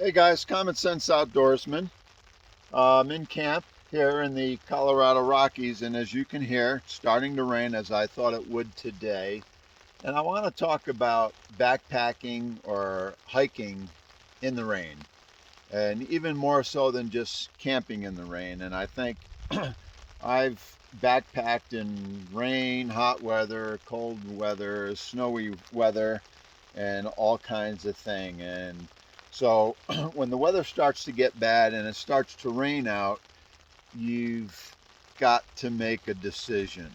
Hey guys, Common Sense Outdoorsman. I'm in camp here in the Colorado Rockies, and as you can hear, it's starting to rain as I thought it would today. And I want to talk about backpacking or hiking in the rain, and even more so than just camping in the rain. And I think I've backpacked in rain, hot weather, cold weather, snowy weather, and all kinds of thing. And so when the weather starts to get bad and it starts to rain out, you've got to make a decision.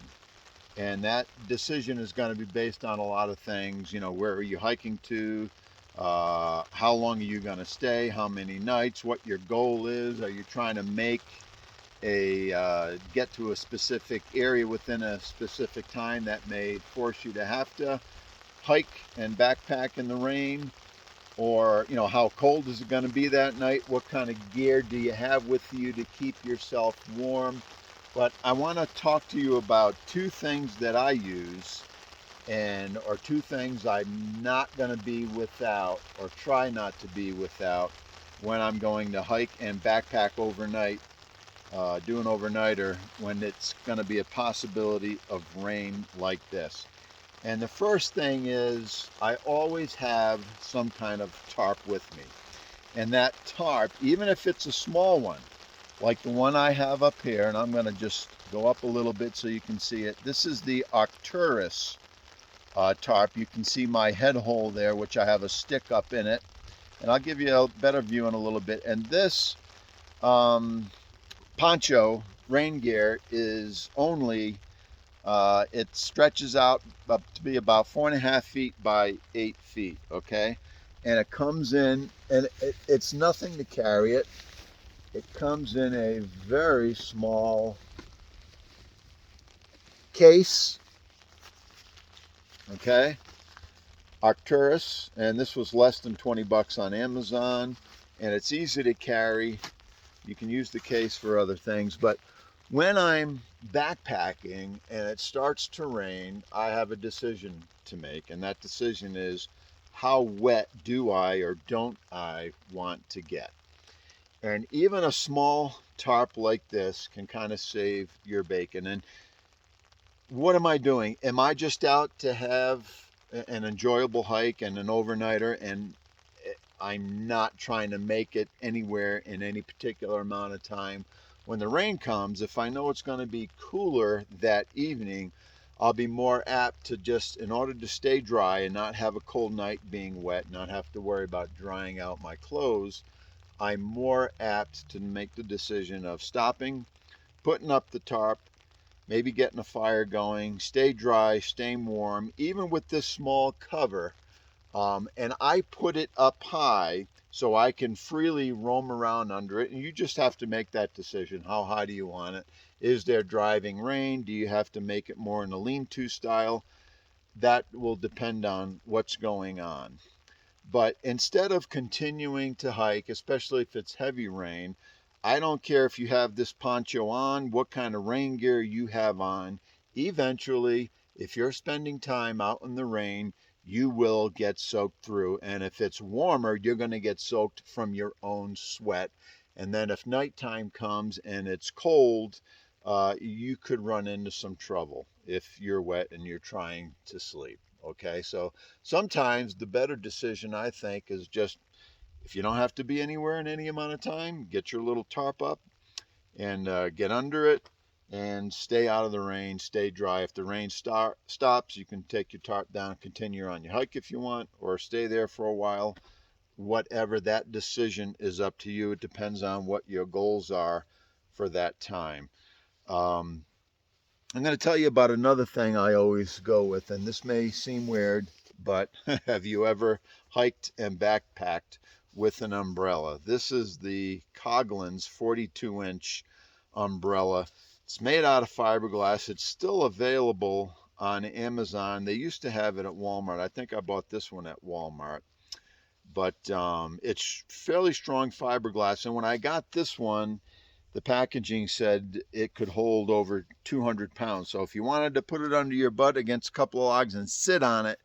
And that decision is going to be based on a lot of things. You know, where are you hiking to? How long are you going to stay? How many nights? What your goal is? Are you trying to make get to a specific area within a specific time that may force you to have to hike and backpack in the rain? Or, you know, how cold is it going to be that night? What kind of gear do you have with you to keep yourself warm? But I want to talk to you about two things that I use, and or two things I'm not going to be without or try not to be without when I'm going to hike and backpack overnight, do an overnighter when it's going to be a possibility of rain like this. And the first thing is I always have some kind of tarp with me. And that tarp, even if it's a small one, like the one I have up here, and I'm going to just go up a little bit so you can see it. This is the Arcturus tarp. You can see my head hole there, which I have a stick up in it. And I'll give you a better view in a little bit. And this Poncho rain gear is only it stretches out up to be about 4.5 feet by 8 feet, okay? And it comes in, and it's nothing to carry it. It comes in a very small case, okay? Arcturus, and this was less than 20 bucks on Amazon, and it's easy to carry. You can use the case for other things, but when I'm backpacking and it starts to rain, I have a decision to make, and that decision is how wet do I or don't I want to get? And even a small tarp like this can kind of save your bacon. And what am I doing? Am I just out to have an enjoyable hike and an overnighter, and I'm not trying to make it anywhere in any particular amount of time? When the rain comes, if I know it's going to be cooler that evening, I'll be more apt to just, in order to stay dry and not have a cold night being wet, not have to worry about drying out my clothes, I'm more apt to make the decision of stopping, putting up the tarp, maybe getting a fire going, stay dry, staying warm, even with this small cover. And I put it up high so I can freely roam around under it. And you just have to make that decision. How high do you want it? Is there driving rain? Do you have to make it more in a lean-to style? That will depend on what's going on. But instead of continuing to hike, especially if it's heavy rain, I don't care if you have this poncho on, what kind of rain gear you have on. Eventually, if you're spending time out in the rain, you will get soaked through. And if it's warmer, you're going to get soaked from your own sweat. And then if nighttime comes and it's cold, you could run into some trouble if you're wet and you're trying to sleep. Okay, so sometimes the better decision, I think, is just, if you don't have to be anywhere in any amount of time, get your little tarp up and get under it and stay out of the rain, stay dry. If the rain stops, you can take your tarp down, continue on your hike if you want, or stay there for a while. Whatever, that decision is up to you. It depends on what your goals are for that time. Um, I'm going to tell you about another thing I always go with, and this may seem weird, but have you ever hiked and backpacked with an umbrella? This is the Coghlan's 42-inch umbrella. It's made out of fiberglass. It's still available on Amazon. They used to have it at Walmart. I think I bought this one at Walmart. But it's fairly strong fiberglass. And when I got this one, the packaging said it could hold over 200 pounds. So if you wanted to put it under your butt against a couple of logs and sit on it,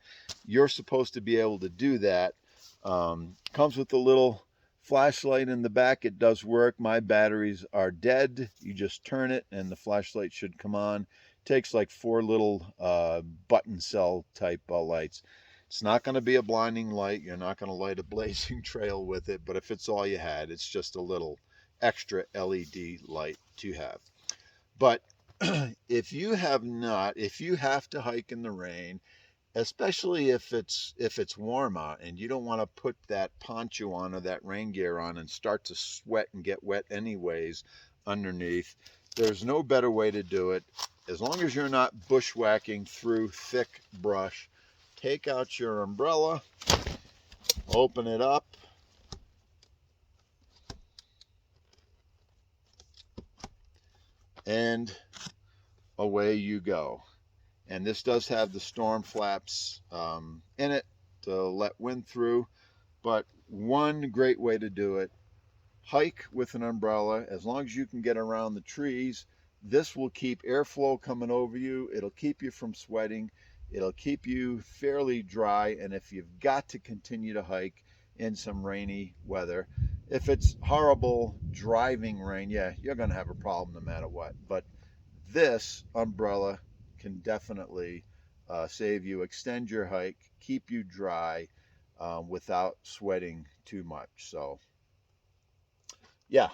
you're supposed to be able to do that. Comes with a little Flashlight in the back, it does work. My batteries are dead. You just turn it and the flashlight should come on. Takes like 4 little button cell type lights. It's not going to be a blinding light. You're not going to light a blazing trail with it, but if it's all you had, it's just a little extra LED light to have. But if you have to hike in the rain, especially if it's warm out and you don't want to put that poncho on or that rain gear on and start to sweat and get wet anyways underneath, there's no better way to do it. As long as you're not bushwhacking through thick brush, take out your umbrella, open it up, and away you go. And this does have the storm flaps in it to let wind through. But one great way to do it, hike with an umbrella. As long as you can get around the trees, this will keep airflow coming over you. It'll keep you from sweating. It'll keep you fairly dry. And if you've got to continue to hike in some rainy weather, if it's horrible driving rain, yeah, you're going to have a problem no matter what. But this umbrella can definitely save you, extend your hike, keep you dry without sweating too much. So yeah,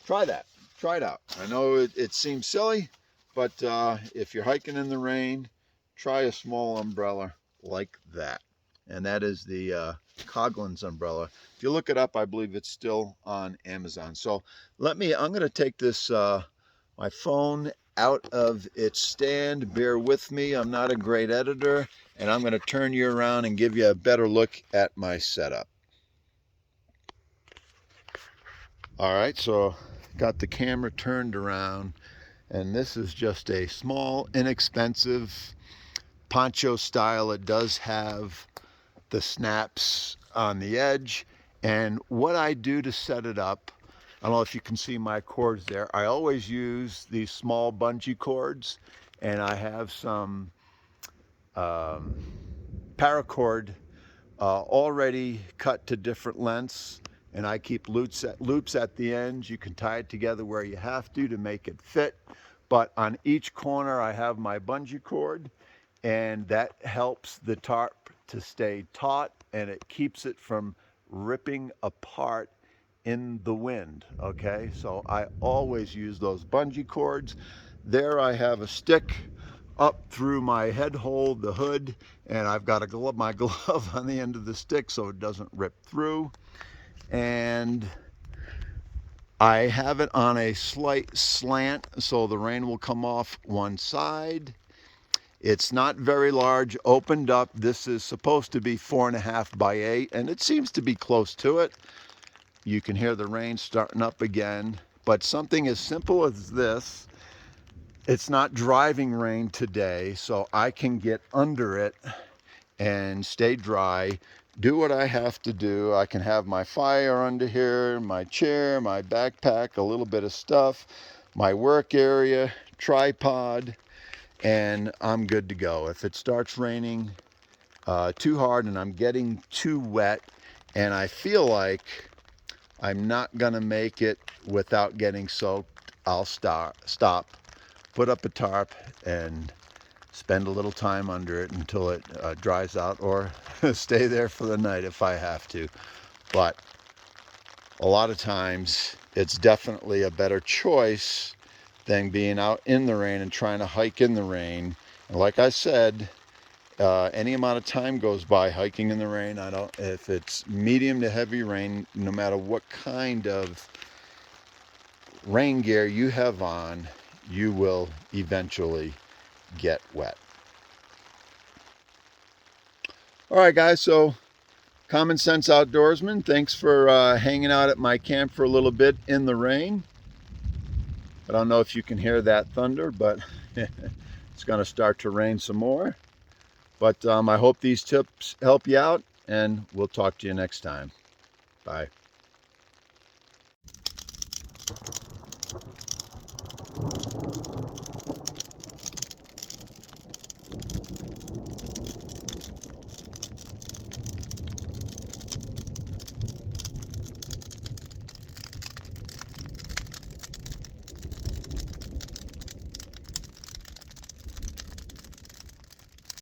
try that. Try it out. I know it seems silly, but if you're hiking in the rain, try a small umbrella like that. And that is the Coghlan's umbrella. If you look it up, I believe it's still on Amazon. So I'm going to take this my phone out of its stand. Bear with me, I'm not a great editor, and I'm going to turn you around and give you a better look at my setup. All right, so got the camera turned around, and this is just a small, inexpensive poncho style. It does have the snaps on the edge, and what I do to set it up, I don't know if you can see my cords there. I always use these small bungee cords, and I have some paracord already cut to different lengths, and I keep loops at the ends. You can tie it together where you have to make it fit, but on each corner I have my bungee cord, and that helps the tarp to stay taut, and it keeps it from ripping apart in the wind. Okay, so I always use those bungee cords. There I have a stick up through my head hole, the hood, and I've got my glove on the end of the stick so it doesn't rip through. And I have it on a slight slant so the rain will come off one side. It's not very large, opened up. This is supposed to be 4.5 by 8, and it seems to be close to it. You can hear the rain starting up again, but something as simple as this, it's not driving rain today, so I can get under it and stay dry, do what I have to do. I can have my fire under here, my chair, my backpack, a little bit of stuff, my work area, tripod, and I'm good to go. If it starts raining too hard and I'm getting too wet and I feel like I'm not gonna make it without getting soaked, I'll stop, put up a tarp, and spend a little time under it until it dries out, or stay there for the night if I have to. But a lot of times it's definitely a better choice than being out in the rain and trying to hike in the rain. And like I said, any amount of time goes by hiking in the rain, if it's medium to heavy rain, no matter what kind of rain gear you have on, you will eventually get wet. All right, guys, so Common Sense Outdoorsman, thanks for hanging out at my camp for a little bit in the rain. I don't know if you can hear that thunder, but it's going to start to rain some more. But I hope these tips help you out, and we'll talk to you next time. Bye.